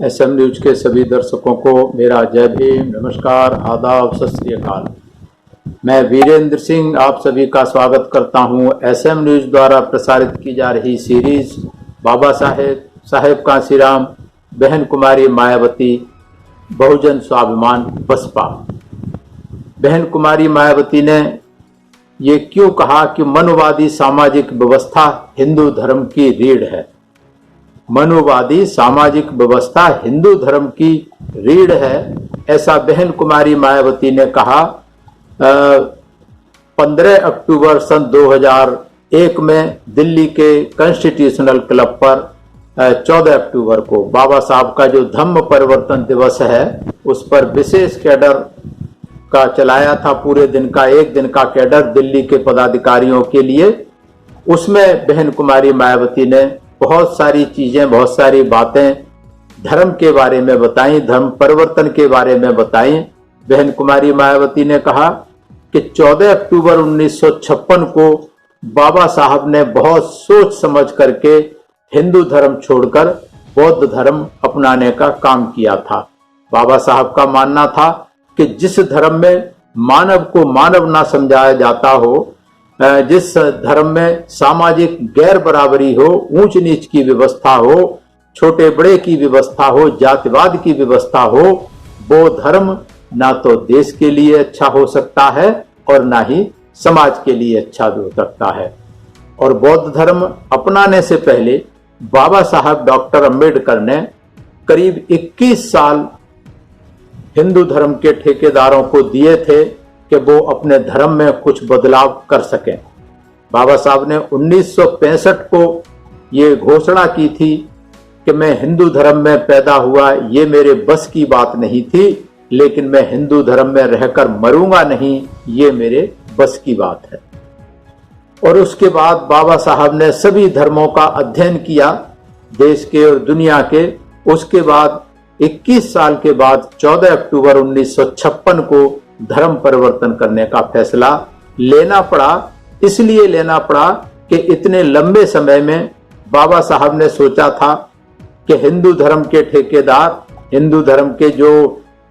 SM news के सभी दर्शकों को मेरा जय भीम, नमस्कार, आदाब, सत श्री अकाल। मैं वीरेंद्र सिंह आप सभी का स्वागत करता हूं एसएम न्यूज द्वारा प्रसारित की जा रही सीरीज बाबा साहेब कांशीराम, बहन कुमारी मायावती, बहुजन स्वाभिमान बसपा। बहन कुमारी मायावती ने ये क्यों कहा कि मनुवादी सामाजिक व्यवस्था हिंदू धर्म की रीढ़ है। मनुवादी सामाजिक व्यवस्था हिंदू धर्म की रीढ़ है, ऐसा बहन कुमारी मायावती ने कहा 15 अक्टूबर सन 2001 में दिल्ली के कॉन्स्टिट्यूशनल क्लब पर 14 अक्टूबर को बाबा साहब का जो धम्म परिवर्तन दिवस है उस पर विशेष कैडर का चलाया था। पूरे दिन का, एक दिन का कैडर दिल्ली के पदाधिकारियों के लिए। उसमें बहन कुमारी मायावती ने बहुत सारी चीजें, बहुत सारी बातें धर्म के बारे में बताई, धर्म परिवर्तन के बारे में बताई। बहन कुमारी मायावती ने कहा कि 14 अक्टूबर 1956 को बाबा साहब ने बहुत सोच समझ करके हिंदू धर्म छोड़कर बौद्ध धर्म अपनाने का काम किया था। बाबा साहब का मानना था कि जिस धर्म में मानव को मानव ना समझाया जाता हो, जिस धर्म में सामाजिक गैर बराबरी हो, ऊंच नीच की व्यवस्था हो, छोटे बड़े की व्यवस्था हो, जातिवाद की व्यवस्था हो, वो धर्म ना तो देश के लिए अच्छा हो सकता है और ना ही समाज के लिए अच्छा हो सकता है। और बौद्ध धर्म अपनाने से पहले बाबा साहब डॉक्टर अंबेडकर ने करीब 21 साल हिंदू धर्म के ठेकेदारों को दिए थे कि वो अपने धर्म में कुछ बदलाव कर सकें। बाबा साहब ने 1965 को ये घोषणा की थी कि मैं हिंदू धर्म में पैदा हुआ, ये मेरे बस की बात नहीं थी, लेकिन मैं हिंदू धर्म में रहकर मरूंगा नहीं, ये मेरे बस की बात है। और उसके बाद बाबा साहब ने सभी धर्मों का अध्ययन किया, देश के और दुनिया के। उसके बाद 21 साल के बाद 14 अक्टूबर 1956 को धर्म परिवर्तन करने का फैसला लेना पड़ा। इसलिए लेना पड़ा कि इतने लंबे समय में बाबा साहब ने सोचा था कि हिंदू धर्म के ठेकेदार, हिंदू धर्म के जो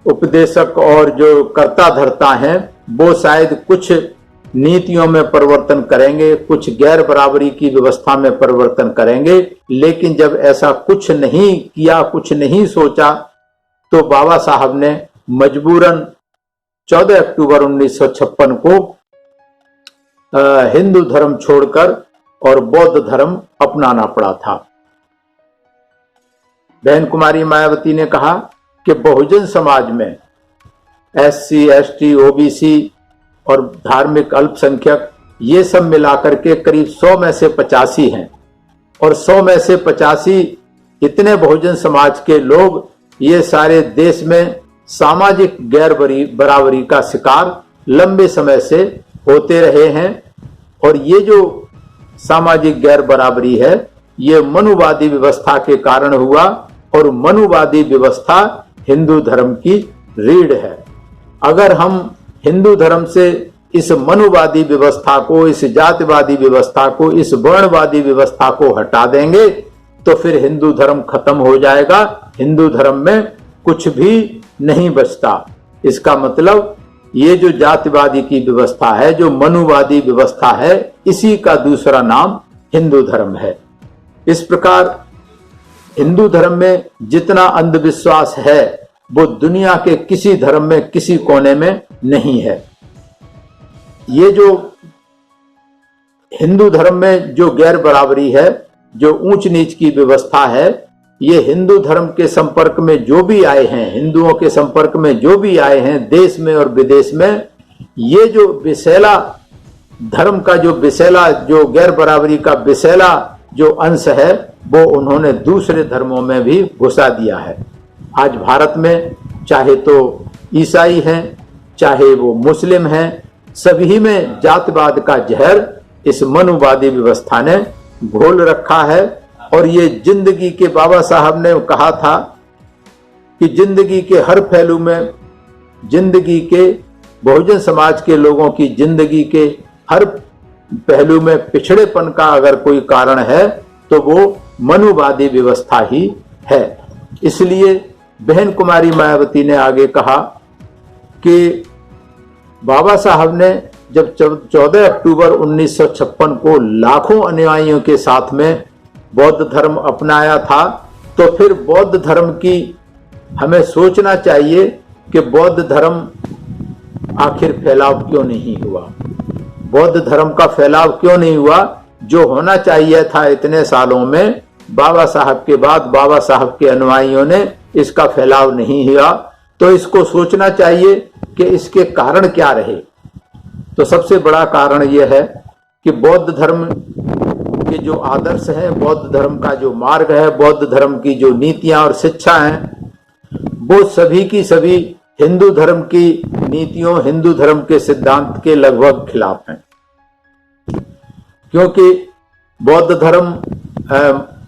उपदेशक और जो कर्ता धर्ता हैं, वो शायद कुछ नीतियों में परिवर्तन करेंगे, कुछ गैर बराबरी की व्यवस्था में परिवर्तन करेंगे। लेकिन जब ऐसा कुछ नहीं किया, कुछ नहीं सोचा, तो बाबा साहब ने मजबूरन 14 अक्टूबर 1956 को हिंदू धर्म छोड़कर और बौद्ध धर्म अपनाना पड़ा था। बहन कुमारी मायावती ने कहा कि बहुजन समाज में SC, ST, OBC और धार्मिक अल्पसंख्यक ये सब मिलाकर के करीब 100 में से 85 हैं। और 100 में से 85 इतने बहुजन समाज के लोग ये सारे देश में सामाजिक गैर बराबरी का शिकार लंबे समय से होते रहे हैं। और ये जो सामाजिक गैर बराबरी है, ये मनुवादी व्यवस्था के कारण हुआ। और मनुवादी व्यवस्था हिंदू धर्म की रीढ़ है। अगर हम हिंदू धर्म से इस मनुवादी व्यवस्था को, इस जातिवादी व्यवस्था को, इस वर्णवादी व्यवस्था को हटा देंगे तो फिर हिंदू धर्म खत्म हो जाएगा। हिंदू धर्म में कुछ भी नहीं बचता। इसका मतलब ये जो जातिवादी की व्यवस्था है, जो मनुवादी व्यवस्था है, इसी का दूसरा नाम हिंदू धर्म है। इस प्रकार हिंदू धर्म में जितना अंधविश्वास है वो दुनिया के किसी धर्म में, किसी कोने में नहीं है। ये जो हिंदू धर्म में जो गैर बराबरी है, जो ऊंच नीच की व्यवस्था है, ये हिंदू धर्म के संपर्क में जो भी आए हैं, हिंदुओं के संपर्क में जो भी आए हैं देश में और विदेश में, ये जो विषैला धर्म का जो विषैला, जो गैर बराबरी का विषैला जो अंश है, वो उन्होंने दूसरे धर्मों में भी घुसा दिया है। आज भारत में चाहे तो ईसाई हैं, चाहे वो मुस्लिम हैं, सभी में जातिवाद का जहर इस मनुवादी व्यवस्था ने घोल रखा है। और ये जिंदगी के, बाबा साहब ने कहा था कि जिंदगी के हर पहलू में, जिंदगी के बहुजन समाज के लोगों की जिंदगी के हर पहलू में पिछड़ेपन का अगर कोई कारण है तो वो मनुवादी व्यवस्था ही है। इसलिए बहन कुमारी मायावती ने आगे कहा कि बाबा साहब ने जब 14 अक्टूबर 1956 को लाखों अनुयायियों के साथ में बौद्ध धर्म अपनाया था, तो फिर बौद्ध धर्म की हमें सोचना चाहिए कि बौद्ध धर्म आखिर फैलाव क्यों नहीं हुआ, बौद्ध धर्म का फैलाव क्यों नहीं हुआ। जो होना चाहिए था इतने सालों में, बाबा साहब के बाद बाबा साहब के अनुयायियों ने इसका फैलाव नहीं हुआ। तो इसको सोचना चाहिए कि इसके कारण क्या रहे। तो सबसे बड़ा कारण यह है कि बौद्ध धर्म के जो आदर्श हैं, बौद्ध धर्म का जो मार्ग है, बौद्ध धर्म की जो नीतियां और शिक्षा हैं, वो सभी की सभी हिंदू धर्म की नीतियों, हिंदू धर्म के सिद्धांत के लगभग खिलाफ हैं। क्योंकि बौद्ध धर्म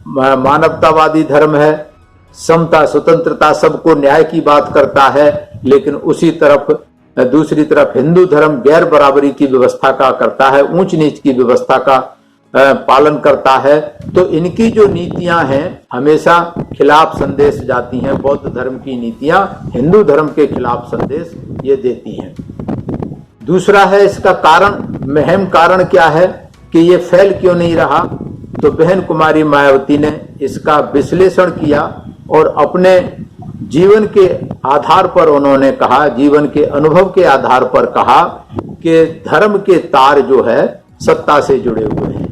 मानवतावादी धर्म है, समता, स्वतंत्रता, सबको न्याय की बात करता है, लेकिन उसी तरफ दूसरी तरफ हिंदू धर्म गैर बराबरी की व्यवस्था का करता है, ऊंच नीच की व्यवस्था का पालन करता है। तो इनकी जो नीतियां हैं हमेशा खिलाफ संदेश जाती हैं। बौद्ध धर्म की नीतियां हिंदू धर्म के खिलाफ संदेश ये देती हैं। दूसरा है इसका कारण, महम कारण क्या है कि ये फैल क्यों नहीं रहा। तो बहन कुमारी मायावती ने इसका विश्लेषण किया और अपने जीवन के आधार पर उन्होंने कहा, जीवन के अनुभव के आधार पर कहा कि धर्म के तार जो है सत्ता से जुड़े हुए हैं,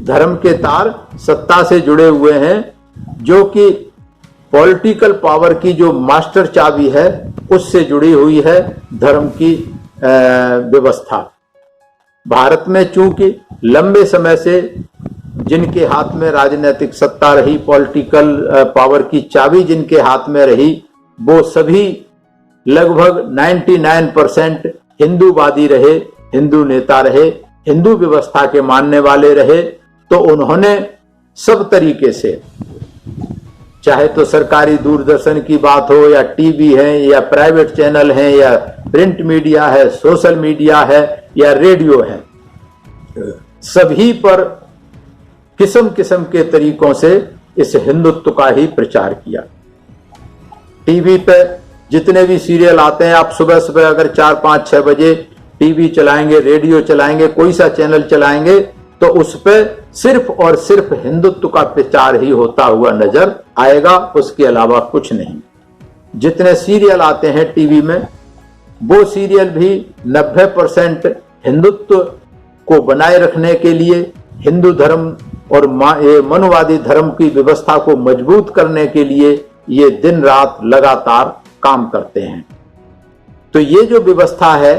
धर्म के तार सत्ता से जुड़े हुए हैं, जो कि पॉलिटिकल पावर की जो मास्टर चाबी है उससे जुड़ी हुई है धर्म की व्यवस्था। भारत में चूंकि लंबे समय से जिनके हाथ में राजनीतिक सत्ता रही, पॉलिटिकल पावर की चाबी जिनके हाथ में रही, वो सभी लगभग 99% हिंदूवादी रहे, हिंदू नेता रहे, हिंदू व्यवस्था के मानने वाले रहे। तो उन्होंने सब तरीके से, चाहे तो सरकारी दूरदर्शन की बात हो या टीवी है या प्राइवेट चैनल है या प्रिंट मीडिया है, सोशल मीडिया है या रेडियो है, सभी पर किस्म किस्म के तरीकों से इस हिंदुत्व का ही प्रचार किया। टीवी पे जितने भी सीरियल आते हैं, आप सुबह सुबह अगर 4, 5, 6 बजे टीवी चलाएंगे, रेडियो चलाएंगे, कोई सा चैनल चलाएंगे, तो उस पे सिर्फ और सिर्फ हिंदुत्व का प्रचार ही होता हुआ नजर आएगा, उसके अलावा कुछ नहीं। जितने सीरियल आते हैं टीवी में, वो सीरियल भी 90% हिंदुत्व को बनाए रखने के लिए, हिंदू धर्म और मनुवादी धर्म की व्यवस्था को मजबूत करने के लिए ये दिन रात लगातार काम करते हैं। तो ये जो व्यवस्था है,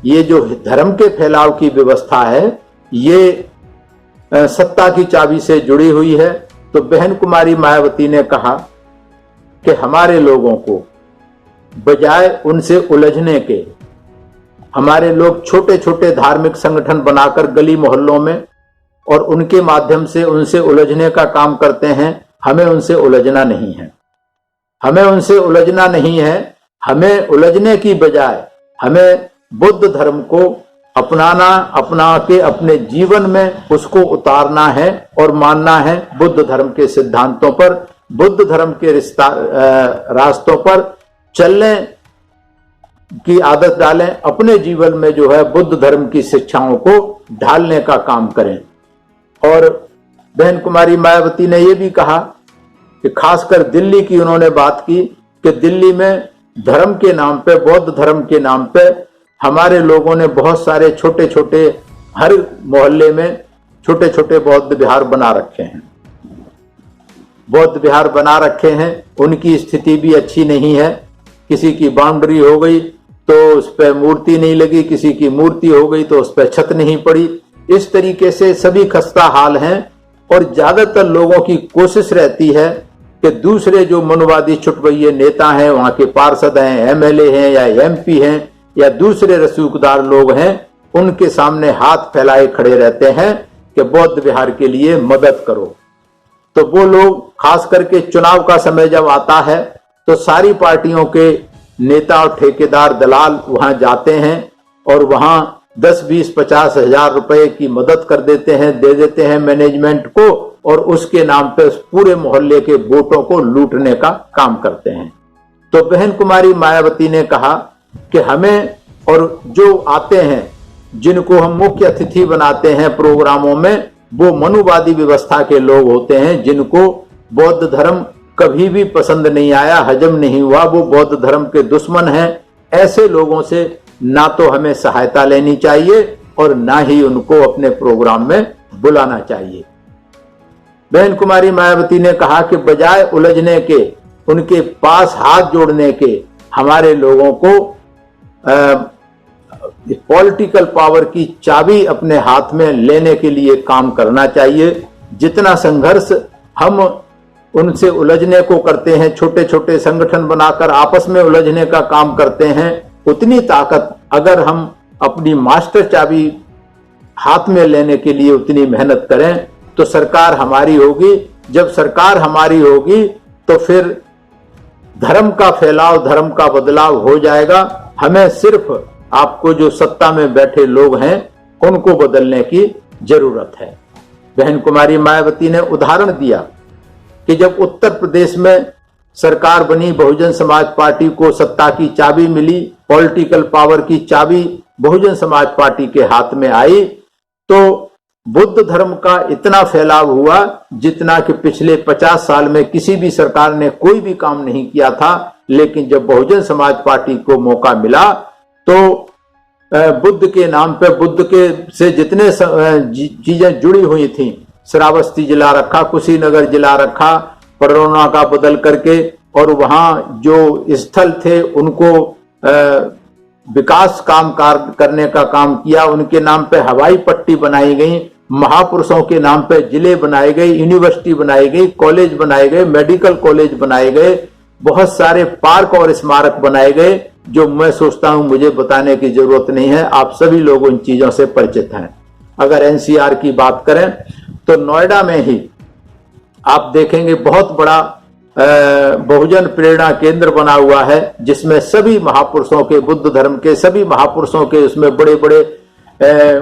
ये जो धर्म के फैलाव की व्यवस्था है, ये सत्ता की चाबी से जुड़ी हुई है। तो बहन कुमारी मायावती ने कहा कि हमारे लोगों को बजाय उनसे उलझने के, हमारे लोग छोटे छोटे धार्मिक संगठन बनाकर गली मोहल्लों में और उनके माध्यम से उनसे उलझने का काम करते हैं। हमें उनसे उलझना नहीं है, हमें उनसे उलझना नहीं है। हमें उलझने की बजाय हमें बुद्ध धर्म को अपनाना, अपना के अपने जीवन में उसको उतारना है और मानना है। बुद्ध धर्म के सिद्धांतों पर, बुद्ध धर्म के रास्तों पर चलने की आदत डालें, अपने जीवन में जो है बुद्ध धर्म की शिक्षाओं को ढालने का काम करें। और बहन कुमारी मायावती ने यह भी कहा कि खासकर दिल्ली की उन्होंने बात की कि दिल्ली में धर्म के नाम पे, बौद्ध धर्म के नाम पे हमारे लोगों ने बहुत सारे छोटे छोटे, हर मोहल्ले में छोटे छोटे बौद्ध विहार बना रखे हैं, बौद्ध विहार बना रखे हैं। उनकी स्थिति भी अच्छी नहीं है। किसी की बाउंड्री हो गई तो उस पर मूर्ति नहीं लगी, किसी की मूर्ति हो गई तो उस पर छत नहीं पड़ी। इस तरीके से सभी खस्ता हाल हैं और ज्यादातर लोगों की कोशिश रहती है कि दूसरे जो मनुवादी छुटवैये नेता हैं, वहां के पार्षद हैं, एमएलए हैं या एमपी हैं या दूसरे रसूखदार लोग हैं, उनके सामने हाथ फैलाए खड़े रहते हैं कि बौद्ध विहार के लिए मदद करो। तो वो लोग खास करके चुनाव का समय जब आता है तो सारी पार्टियों के नेता और ठेकेदार दलाल वहां जाते हैं और वहां 10, 20, 50 हजार रुपए की मदद कर देते हैं, दे देते हैं मैनेजमेंट को, और उसके नाम पे पूरे मोहल्ले के वोटों को लूटने का काम करते हैं। तो बहन कुमारी मायावती ने कहा कि हमें, और जो आते हैं जिनको हम मुख्य अतिथि बनाते हैं प्रोग्रामों में, वो मनुवादी व्यवस्था के लोग होते हैं जिनको बौद्ध धर्म कभी भी पसंद नहीं आया, हजम नहीं हुआ, वो बौद्ध धर्म के दुश्मन हैं। ऐसे लोगों से ना तो हमें सहायता लेनी चाहिए और ना ही उनको अपने प्रोग्राम में बुलाना चाहिए। बहन कुमारी मायावती ने कहा कि बजाय उलझने के, उनके पास हाथ जोड़ने के, हमारे लोगों को पॉलिटिकल पावर की चाबी अपने हाथ में लेने के लिए काम करना चाहिए। जितना संघर्ष हम उनसे उलझने को करते हैं, छोटे छोटे संगठन बनाकर आपस में उलझने का काम करते हैं, उतनी ताकत अगर हम अपनी मास्टर चाबी हाथ में लेने के लिए उतनी मेहनत करें तो सरकार हमारी होगी। जब सरकार हमारी होगी तो फिर धर्म का फैलाव, धर्म का बदलाव हो जाएगा। हमें सिर्फ आपको जो सत्ता में बैठे लोग हैं उनको बदलने की जरूरत है। बहन कुमारी मायावती ने उदाहरण दिया कि जब उत्तर प्रदेश में सरकार बनी, बहुजन समाज पार्टी को सत्ता की चाबी मिली, पॉलिटिकल पावर की चाबी बहुजन समाज पार्टी के हाथ में आई, तो बुद्ध धर्म का इतना फैलाव हुआ जितना कि पिछले 50 साल में किसी भी सरकार ने कोई भी काम नहीं किया था। लेकिन जब बहुजन समाज पार्टी को मौका मिला तो बुद्ध के नाम पे, बुद्ध के से जितने चीजें जुड़ी हुई थी, श्रावस्ती जिला रखा, कुशीनगर जिला रखा, परोना का बदल करके, और वहां जो स्थल थे उनको विकास काम करने का काम किया। उनके नाम पे हवाई पट्टी बनाई गई, महापुरुषों के नाम पे जिले बनाए गए, यूनिवर्सिटी बनाई गई, कॉलेज बनाए गए, मेडिकल कॉलेज बनाए गए, बहुत सारे पार्क और स्मारक बनाए गए, जो मैं सोचता हूं मुझे बताने की जरूरत नहीं है, आप सभी लोग उन चीजों से परिचित हैं। अगर एनसीआर की बात करें तो नोएडा में ही आप देखेंगे बहुत बड़ा बहुजन प्रेरणा केंद्र बना हुआ है, जिसमें सभी महापुरुषों के, बुद्ध धर्म के सभी महापुरुषों के उसमें बड़े बड़े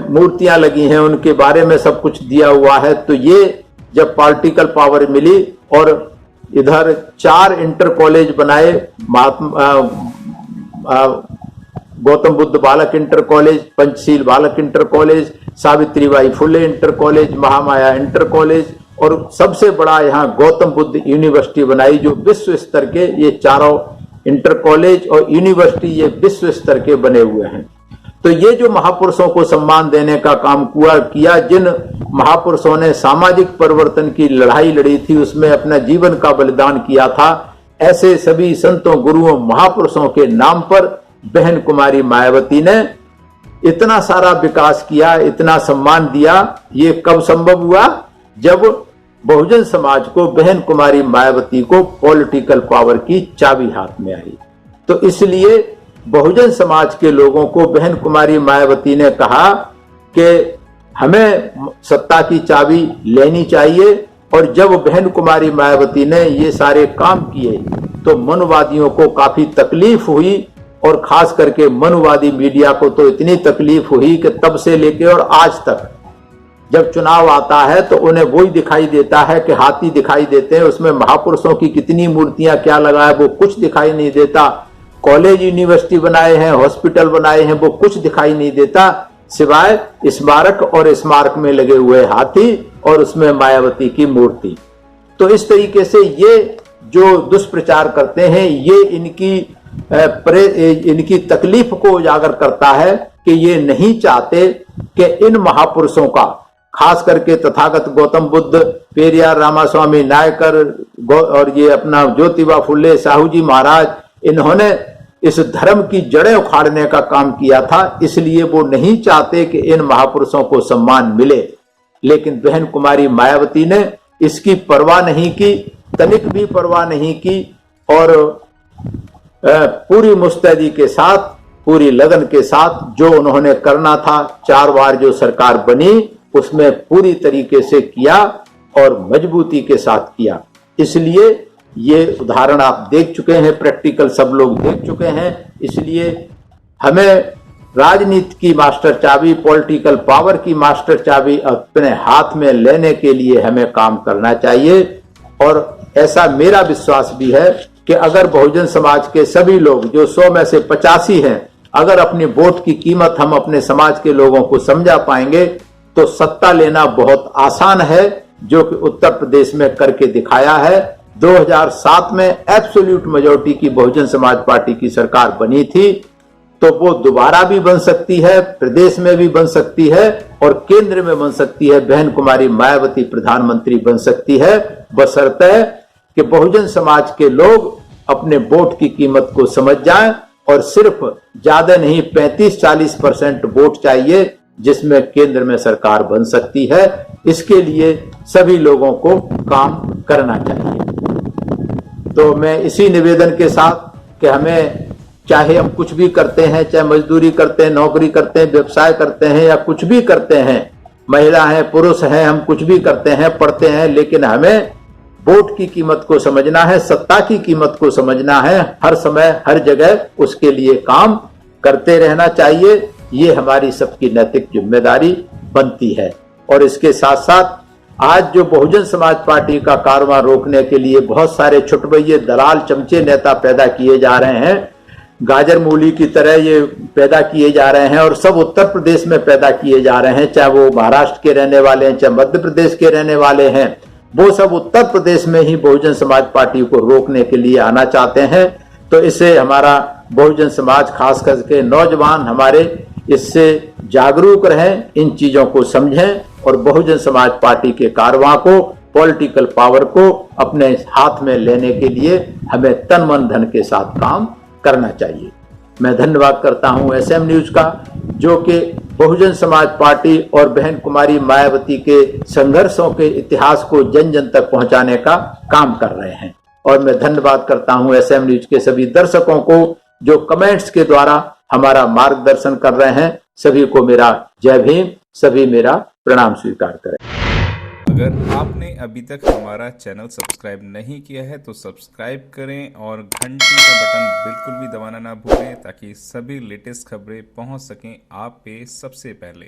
मूर्तियां लगी हैं, उनके बारे में सब कुछ दिया हुआ है। तो ये जब पॉलिटिकल पावर मिली और इधर 4 इंटर कॉलेज बनाए, गौतम बुद्ध बालक inter college, Panchsheel Balak inter college, Savitribai Phule inter college, Mahamaya inter college, और सबसे बड़ा यहाँ गौतम बुद्ध यूनिवर्सिटी बनाई, जो विश्व स्तर के, ये चारों इंटर कॉलेज और यूनिवर्सिटी ये विश्व स्तर के बने हुए हैं। तो ये जो महापुरुषों को सम्मान देने का काम किया, जिन महापुरुषों ने सामाजिक परिवर्तन की लड़ाई लड़ी थी, उसमें अपना जीवन का बलिदान किया था, ऐसे सभी संतों, गुरुओं, महापुरुषों के नाम पर बहन कुमारी मायावती ने इतना सारा विकास किया, इतना सम्मान दिया। ये कब संभव हुआ? जब बहुजन समाज को, बहन कुमारी मायावती को पॉलिटिकल पावर की चाबी हाथ में आई। तो इसलिए बहुजन समाज के लोगों को बहन कुमारी मायावती ने कहा कि हमें सत्ता की चाबी लेनी चाहिए। और जब बहन कुमारी मायावती ने ये सारे काम किए तो मनुवादियों को काफी तकलीफ हुई, और खास करके मनुवादी मीडिया को तो इतनी तकलीफ हुई कि तब से लेके और आज तक जब चुनाव आता है तो उन्हें वही दिखाई देता है कि हाथी दिखाई देते हैं, उसमें महापुरुषों की कितनी मूर्तियां क्या लगा है वो कुछ दिखाई नहीं देता। कॉलेज यूनिवर्सिटी बनाए हैं, हॉस्पिटल बनाए हैं, वो कुछ दिखाई नहीं देता सिवाय स्मारक और स्मारक में लगे हुए हाथी और उसमें मायावती की मूर्ति। तो इस तरीके से ये जो दुष्प्रचार करते हैं, ये इनकी तकलीफ को उजागर करता है कि ये नहीं चाहते कि इन महापुरुषों का, खास करके तथागत गौतम बुद्ध, पेरियार रामास्वामी नायकर और ये अपना ज्योतिबा फुले, साहू जी महाराज, इन्होंने इस धर्म की जड़ें उखाड़ने का काम किया था, इसलिए वो नहीं चाहते कि इन महापुरुषों को सम्मान मिले। लेकिन बहन कुमारी मायावती ने इसकी परवाह नहीं की, तनिक भी परवाह नहीं की, और पूरी मुस्तैदी के साथ, पूरी लगन के साथ जो उन्होंने करना था, 4 बार जो सरकार बनी उसमें पूरी तरीके से किया और मजबूती के साथ किया। इसलिए ये उदाहरण आप देख चुके हैं, प्रैक्टिकल सब लोग देख चुके हैं। इसलिए हमें राजनीति की मास्टर चाबी, पॉलिटिकल पावर की मास्टर चाबी अपने हाथ में लेने के लिए हमें काम करना चाहिए। और ऐसा मेरा विश्वास भी है कि अगर बहुजन समाज के सभी लोग जो 100 में से 85 हैं, अगर अपनी वोट की कीमत हम अपने समाज के लोगों को समझा पाएंगे तो सत्ता लेना बहुत आसान है, जो कि उत्तर प्रदेश में करके दिखाया है। 2007 में एब्सोल्यूट मेजॉरिटी की बहुजन समाज पार्टी की सरकार बनी थी, तो वो दोबारा भी बन सकती है, प्रदेश में भी बन सकती है और केंद्र में बन सकती है। बहन कुमारी मायावती प्रधानमंत्री बन सकती है, बशर्ते कि बहुजन समाज के लोग अपने वोट की कीमत को समझ जाएं और सिर्फ ज्यादा नहीं 35-40% वोट चाहिए जिसमें केंद्र में सरकार बन सकती है। इसके लिए सभी लोगों को काम करना चाहिए। तो मैं इसी निवेदन के साथ कि हमें चाहे हम कुछ भी करते हैं, चाहे मजदूरी करते हैं, नौकरी करते हैं, व्यवसाय करते हैं या कुछ भी करते हैं, महिला हैं, पुरुष हैं, हम कुछ भी करते हैं, पढ़ते हैं, लेकिन हमें वोट की कीमत को समझना है, सत्ता की कीमत को समझना है। हर समय हर जगह उसके लिए काम करते रहना चाहिए। ये हमारी सबकी नैतिक जिम्मेदारी बनती है। और इसके साथ साथ आज जो बहुजन समाज पार्टी का कारवां रोकने के लिए बहुत सारे छुटभइये दलाल चमचे नेता पैदा किए जा रहे हैं, गाजर मूली की तरह ये पैदा किए जा रहे हैं और सब उत्तर प्रदेश में पैदा किए जा रहे हैं, चाहे वो महाराष्ट्र के रहने वाले हैं, चाहे मध्य प्रदेश के रहने वाले हैं, वो सब उत्तर प्रदेश में ही बहुजन समाज पार्टी को रोकने के लिए आना चाहते हैं। तो इससे हमारा बहुजन समाज, खास करके नौजवान हमारे, इससे जागरूक रहें, इन चीजों को समझें और बहुजन समाज पार्टी के कारवां को, पॉलिटिकल पावर को अपने हाथ में लेने के लिए हमें तन मन धन के साथ काम करना चाहिए। मैं धन्यवाद करता हूं एसएम न्यूज का, जो कि बहुजन समाज पार्टी और बहन कुमारी मायावती के संघर्षों के इतिहास को जन जन तक पहुंचाने का काम कर रहे हैं। और मैं धन्यवाद करता हूं एसएम न्यूज के सभी दर्शकों को जो कमेंट्स के द्वारा हमारा मार्गदर्शन कर रहे हैं। सभी को मेरा जय भीम, सभी मेरा प्रणाम स्वीकार करें। अगर आपने अभी तक हमारा चैनल सब्सक्राइब नहीं किया है तो सब्सक्राइब करें और घंटी का बटन बिल्कुल भी दबाना ना भूलें, ताकि सभी लेटेस्ट खबरें पहुंच सकें आप पे सबसे पहले।